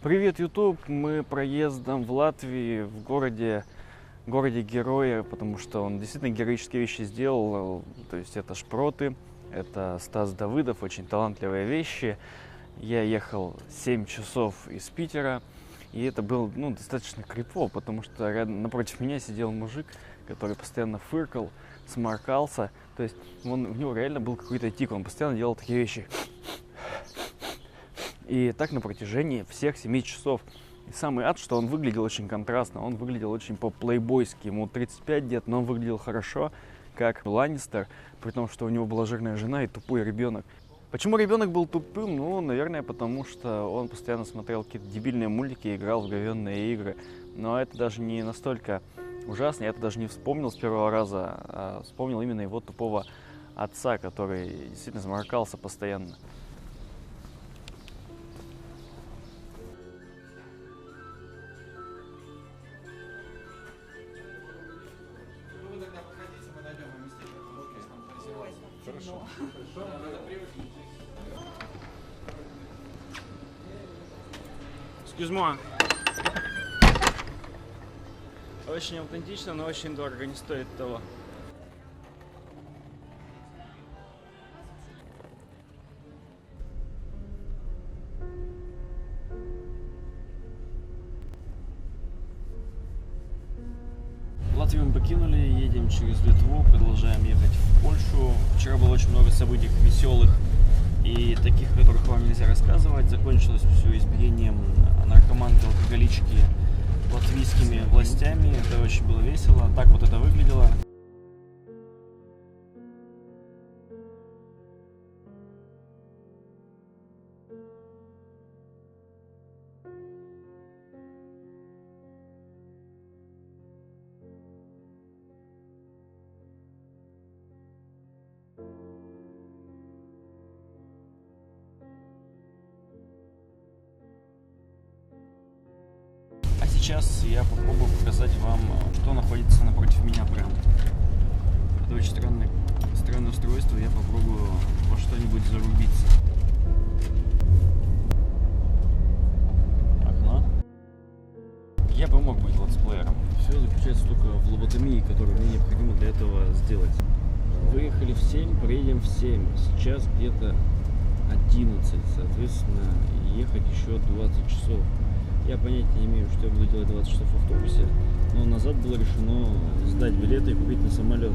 Привет, YouTube! Мы проездом в Латвии, в городе Героя, потому что он действительно героические вещи сделал. То есть это шпроты, это Стас Давыдов, очень талантливые вещи. Я ехал 7 часов из Питера, и это было достаточно крипово, потому что рядом, напротив меня сидел мужик, который постоянно фыркал, сморкался. То есть у него реально был какой-то тик, он постоянно делал такие вещи. И так на протяжении всех 7 часов. И самый ад, что он выглядел очень контрастно, он выглядел очень по-плейбойски. Ему 35 лет, но он выглядел хорошо, как Ланнистер, при том, что у него была жирная жена и тупой ребенок. Почему ребенок был тупым? Ну, наверное, потому что он постоянно смотрел какие-то дебильные мультики и играл в говенные игры. Но это даже не настолько ужасно, я это даже не вспомнил с первого раза, а вспомнил именно его тупого отца, который действительно заморкался постоянно. Хорошо. Excuse moi. Очень аутентично, но очень дорого, не стоит того. Латвию мы покинули, едем через Литву, продолжаем ехать в Польшу. Вчера было очень много событий веселых и таких, о которых вам нельзя рассказывать. Закончилось все избиением наркоманки-алкоголички латвийскими властями. Это очень было весело. Так вот это выглядело. Сейчас я попробую показать вам, что находится напротив меня прямо. Это очень странное устройство, я попробую во что-нибудь зарубиться. Окно. Я бы мог быть летсплеером. Все заключается только в лоботомии, которую мне необходимо для этого сделать. Выехали в 7, приедем в 7. Сейчас где-то 11, соответственно, ехать еще 20 часов. Я понятия не имею, что я буду делать 20 часов в автобусе, но назад было решено сдать билеты и купить на самолет.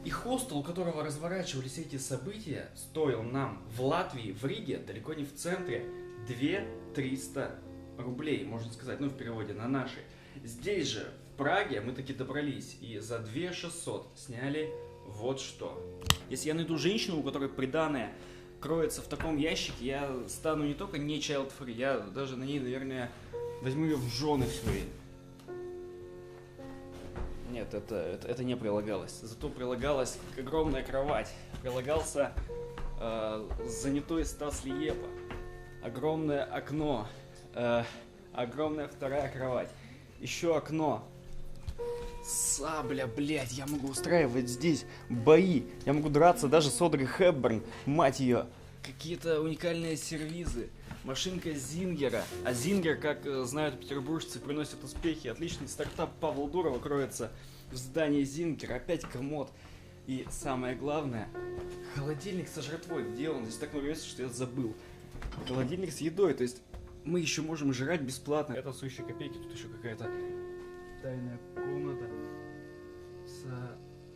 И хостел, у которого разворачивались эти события, стоил нам в Латвии, в Риге, далеко не в центре, 2300 рублей, можно сказать, в переводе на наши. Здесь же, в Праге, мы таки добрались и за 2600 сняли вот что. Если я найду женщину, у которой приданое кроется в таком ящике, я стану не только не child-free, я даже на ней, наверное, возьму ее в жены свои. Нет, это не прилагалось. Зато прилагалась огромная кровать. Прилагался занятой Стас Лиепа. Огромное окно. Огромная вторая кровать. Еще окно. Сабля, блядь, я могу устраивать здесь бои. Я могу драться даже с Одри Хепберн, мать ее. Какие-то уникальные сервизы. Машинка Зингера. А Зингер, как знают петербуржцы, приносит успехи. Отличный стартап Павла Дурова кроется в здании Зингера. Опять комод. И самое главное, холодильник со жратвой. Где он? Здесь так много места, что я забыл. Холодильник с едой. То есть мы еще можем жрать бесплатно. Это сущие копейки. Тут еще какая-то тайная комната с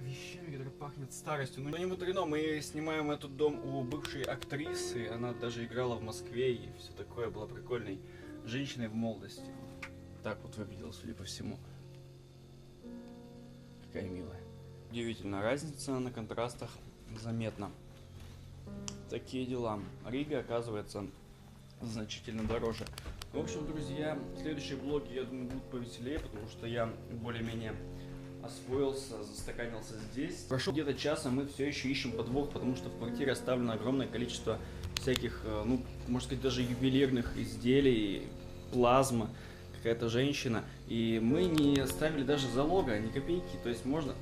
вещами, которые пахнет старостью. Ну не мудрено, мы снимаем этот дом у бывшей актрисы. Она даже играла в Москве и все такое, была прикольной женщиной в молодости. Так вот выглядела, судя по всему. Какая милая. Удивительно, разница на контрастах заметна. Такие дела. Рига, оказывается, значительно дороже. В общем, друзья, следующие блоги, я думаю, будут повеселее, потому что я более-менее освоился, застаканился здесь. Прошло где-то час, а мы все еще ищем подвох, потому что в квартире оставлено огромное количество всяких, ну, можно сказать, даже ювелирных изделий, плазма, какая-то женщина. И мы не ставили даже залога, ни копейки. То есть можно,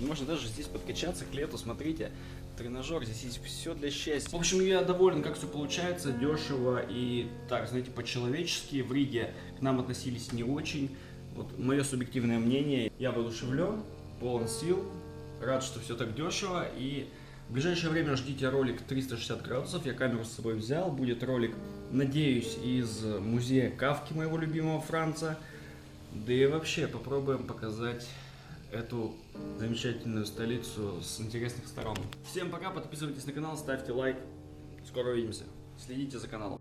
можно даже здесь подкачаться к лету, смотрите. Тренажер, здесь есть все для счастья. В общем, я доволен, как все получается, дешево и, так, знаете, по-человечески. В Риге к нам относились не очень. Вот мое субъективное мнение. Я воодушевлен, полон сил, рад, что все так дешево. И в ближайшее время ждите ролик 360 градусов. Я камеру с собой взял. Будет ролик, надеюсь, из музея Кафки, моего любимого Франца. Да и вообще попробуем показать эту замечательную столицу с интересных сторон. Всем пока, подписывайтесь на канал, ставьте лайк. Скоро увидимся. Следите за каналом.